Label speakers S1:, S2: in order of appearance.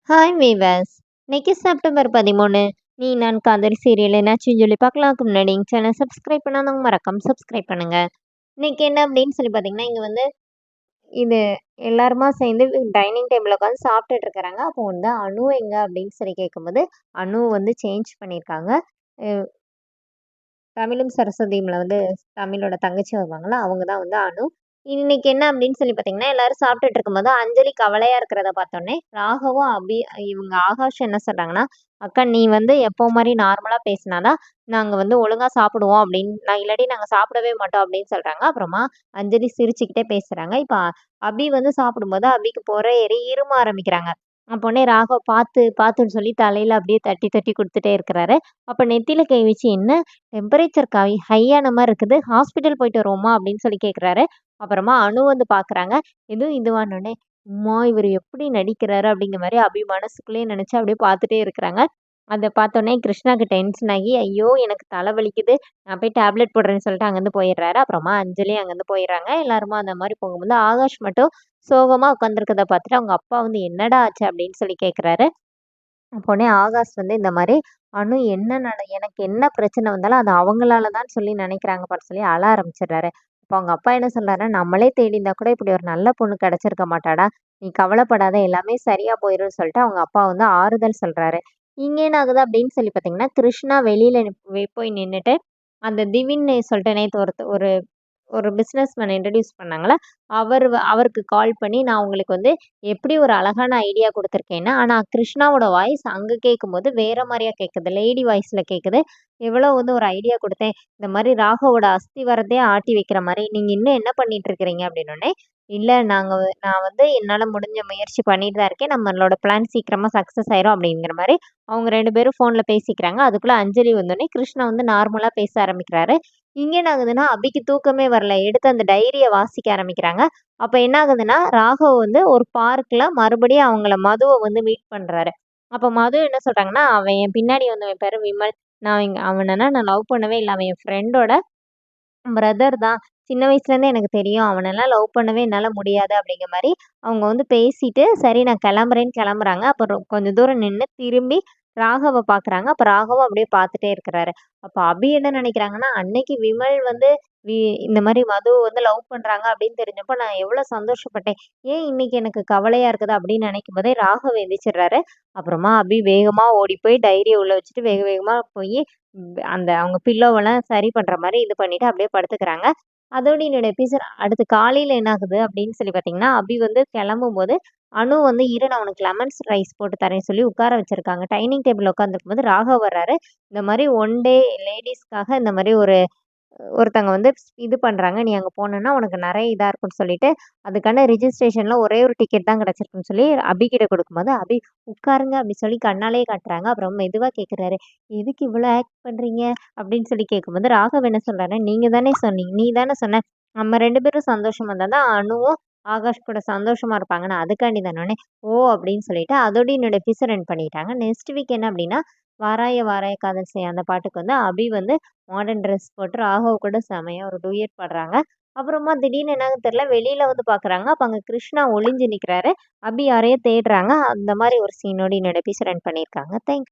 S1: Hi viewers. இன்னைக்கு September 13. நீ நான் காதல் சீரியல் என்னாச்சுன்னு சொல்லி பார்க்கலாம்க்கு முன்னாடி எங்கள் சேனல் சப்ஸ்கிரைப் பண்ணாதவங்க மறக்காம சப்ஸ்கிரைப் பண்ணுங்க. இன்னைக்கு என்ன அப்படின்னு சொல்லி பார்த்தீங்கன்னா, இங்கே வந்து இது எல்லாருமா சேர்ந்து டைனிங் டேபிள் உட்காந்து சாப்பிட்டுட்டு இருக்கிறாங்க. அப்போ வந்து அனு எங்க அப்படின்னு சொல்லி கேட்கும்போது, அனு வந்து சேஞ்ச் பண்ணியிருக்காங்க. அஹ் தமிழும் சரஸ்வதியும்ல வந்து தமிழோட தங்கச்சி வருவாங்கல்ல, அவங்க தான் வந்து அனு. இன்னைக்கு என்ன அப்படின்னு சொல்லி பார்த்தீங்கன்னா, எல்லாரும் சாப்பிட்டுட்டு இருக்கும்போது அஞ்சலி கவலையா இருக்கிறத பார்த்தோன்னே, ராகவும் இவங்க ஆகாஷ் என்ன சொல்றாங்கன்னா, "அக்கா நீ வந்து எப்போ மாரி நார்மலா பேசினா தான் நாங்க வந்து ஒழுங்கா சாப்பிடுவோம் அப்படின்னு இல்லாட்டி நாங்க சாப்பிடவே மாட்டோம்" அப்படின்னு சொல்றாங்க. அப்புறமா அஞ்சலி சிரிச்சுக்கிட்டே பேசுறாங்க. இப்ப அபி வந்து சாப்பிடும்போது அபிக்கு பொறை ஏறி இரும ஆரம்பிக்கிறாங்க. அப்போனே ராகவ் பார்த்து பார்த்துன்னு சொல்லி தலையில அப்படியே தட்டி தட்டி குடுத்துட்டே இருக்கிறாரு. அப்ப நெத்தியில கை வச்சு, "என்ன டெம்பரேச்சர் ஹையான மாரி இருக்குது. ஹாஸ்பிட்டல் போயிட்டு வருவோமா?" அப்படின்னு சொல்லி கேட்குறாரு. அப்புறமா அனு வந்து பார்க்குறாங்க. எதுவும் இதுவானோனே, "அம்மா இவரு எப்படி நடிக்கிறாரு?" அப்படிங்கிற மாரி அபி மனசுக்குள்ளேயே நெனச்சு அப்படியே பார்த்துட்டே இருக்கிறாங்க. அத பார்த்தோனே கிருஷ்ணாக்கு டென்ஷன் ஆகி, "ஐயோ! எனக்கு தலை வலிக்குது. நான் போய் டேப்லெட் போடுறேன்னு" சொல்லிட்டு அங்கேருந்து போயிடுறாரு. அப்புறமா அஞ்சலி அங்கேருந்து போயிடுறாங்க. எல்லாருமா அந்த மாரி போகும்போது, ஆகாஷ் மட்டும் சோகமா உட்காந்துருக்கத பார்த்துட்டு அவங்க அப்பா வந்து, "என்னடா ஆச்சு?" அப்படின்னு சொல்லி கேட்குறாரு. அப்போனே ஆகாஷ் வந்து இந்த மாரி, "அனு எனக்கு என்ன பிரச்சனை வந்தாலும் அது அவங்களால தான் சொல்லி நினைக்கிறாங்க பாரு" சொல்லி அழ ஆரம்பிச்சுடுறாரு. அப்ப அவங்க அப்பா என்ன சொல்றாருன்னா, "நம்மளே தேடி இருந்தா கூட இப்படி ஒரு நல்ல பொண்ணு கிடைச்சிருக்க மாட்டாடா. நீ கவலைப்படாத எல்லாமே சரியா போயிரும்னு" சொல்லிட்டு அவங்க அப்பா வந்து ஆறுதல் சொல்றாரு. இங்க என்ன ஆகுது அப்படின்னு சொல்லி பார்த்தீங்கன்னா, கிருஷ்ணா வெளியில போய் நின்னுட்டு, அந்த திவின்னு சொல்லிட்டு நேத்து ஒரு ஒரு பிசினஸ் மேன் இன்ட்ரோடியூஸ் பண்ணாங்கல்ல, அவருக்கு கால் பண்ணி, "நான் உங்களுக்கு வந்து எப்படி ஒரு அழகான ஐடியா குடுத்துருக்கேன்னு, ஆனா கிருஷ்ணாவோட வாய்ஸ் அங்க கேட்கும்போது வேற மாரியா கேட்குது. லேடி வாய்ஸ்ல கேட்குது. எவ்வளோ வந்து ஒரு ஐடியா குடுத்தேன். இந்த மாரி ராகவோட அஸ்திவாரத்தையே ஆட்டி வைக்கிற மாரி, நீங்க இன்னும் என்ன பண்ணிட்டு இருக்கிறீங்க?" அப்படின்னோனே, "இல்ல நான் வந்து என்னால முடிஞ்ச முயற்சி பண்ணிட்டு தான் இருக்கேன். நம்மளோட பிளான் சீக்கிரமா சக்சஸ் ஆயிரும்." அப்படிங்கிற மாரி அவங்க 2 பேரும் ஃபோன்ல பேசிக்கிறாங்க. அதுக்குள்ள அஞ்சலி வந்தோனே, கிருஷ்ணா வந்து நார்மலா பேச ஆரம்பிக்கிறாரு. இங்க என்ன ஆகுதுன்னா, அபிக்கு தூக்கமே வரல. எடுத்து அந்த டைரிய வாசிக்க ஆரம்பிக்கிறாங்க. அப்ப என்ன ஆகுதுன்னா, ராகவ் வந்து ஒரு பார்க்ல மறுபடியும் அவங்கள மதுவ வந்து மீட் பண்றாரு. அப்ப மது என்ன சொல்றாங்கன்னா, "அவன் என் பின்னாடி வந்தவன் பேரு விமல். அவனலாம் நான் லவ் பண்ணவே இல்ல. அவன் என் ஃப்ரெண்டோட பிரதர் தான். சின்ன வயசுலேருந்தே எனக்கு தெரியும். அவனெல்லாம் லவ் பண்ணவே என்னால முடியாது." அப்படிங்கிற மாரி அவங்க வந்து பேசிட்டு, சரி நான் கிளம்புறேன்னு கிளம்புறாங்க. அப்புறம் கொஞ்சம் தூரம் நின்னு திரும்பி ராகவ பார்க்குறாங்க. அப்ப ராகவும் அப்படியே பார்த்துட்டே இருக்கிறாரு. அப்ப அபி என்ன நினைக்கிறாங்கன்னா, அன்னைக்கு விமல் வந்து வி இந்த மாரி மதுவ வந்து லவ் பண்றாங்க அப்படின்னு தெரிஞ்சப்போ நான் எவ்வளோ சந்தோஷப்பட்டேன். ஏன் இன்னைக்கு எனக்கு கவலையா இருக்குது அப்படின்னு நினைக்கும்போதே ராகவ் எந்திரிச்சிடுறாரு. அப்புறமா அபி வேகமா ஓடி போய் டைரிய உள்ள வச்சுட்டு வேக வேகமா போயி அந்த அவங்க பில்லோவெல்லாம் சரி பண்ற மாரி இது பண்ணிட்டு அப்படியே படுத்துக்கிறாங்க. அதோட என்னோட எபிசோட் அடுத்து காலையில என்ன ஆகுது அப்படின்னு சொல்லி பார்த்தீங்கன்னா, அபி வந்து கிளம்பும்போது, அனு வந்து "இரு நான் உனக்கு லெமன்ஸ் ரைஸ் போட்டு தரேன்னு" சொல்லி உட்கார வச்சிருக்காங்க. டைனிங் டேபிள்ல உட்காந்துருக்கும்போது ராகவ் வர்றாரு. இந்த மாரி ஒன் டே லேடீஸ்க்காக இந்த மாரி ஒருத்தங்க வந்து இது பண்றாங்க. "நீ அங்க போனன்னா உனக்கு நெறைய இதா இருக்கும்ன்னு" சொல்லிட்டு, அதுக்கான ரிஜிஸ்ட்ரேஷன்ல ஒரே ஒரு டிக்கெட் தான் கிடைச்சிருக்குன்னு சொல்லி அபி கிட்ட குடுக்கும்போது, அபி "உட்காருங்க" அப்படி சொல்லி கண்ணாலேயே காட்டுறாங்க. அப்புறம் மெதுவா கேட்குறாரு, "எதுக்கு இவ்வளோ ஆக்ட் பண்றீங்க?" அப்படின்னு சொல்லி கேட்கும்போது, ராகவ் என்ன சொல்றாருன்னா, "நீங்க தானே சொன்னீங்க. நீ தானே சொன்ன, நம்ம 2 பேரும் சந்தோஷமா இருந்தா தான் அனுவும், ஆகாஷ் கூட சந்தோஷமா இருப்பாங்கன்னு. அதுக்காண்டி தானோன்னே." "ஓ!" அப்படின்னு சொல்லிட்டு அதோட என்னோட எபிசோட் எண்ட் பண்ணிட்டாங்க. நெக்ஸ்ட் வீக் என்ன அப்படின்னா, "வாராய வாராய காதல் செய்ய" அந்த பாட்டுக்கு வந்து அபி வந்து மாடர்ன் ட்ரெஸ் போட்டு ராகவ் கூட செமையா ஒரு டூயட் பாடுறாங்க. அப்புறமா திடீர்னு என்னன்னு தெரியல, வெளியில வந்து பார்க்குறாங்க. அப்ப அங்க கிருஷ்ணா ஒளிஞ்சு நிக்கிறாரு. அபி யாரையோ தேடுறாங்க. அந்த மாரி ஒரு சீனோட என்னோட எபிசோட் எண்ட் பண்ணியிருக்காங்க. தேங்க்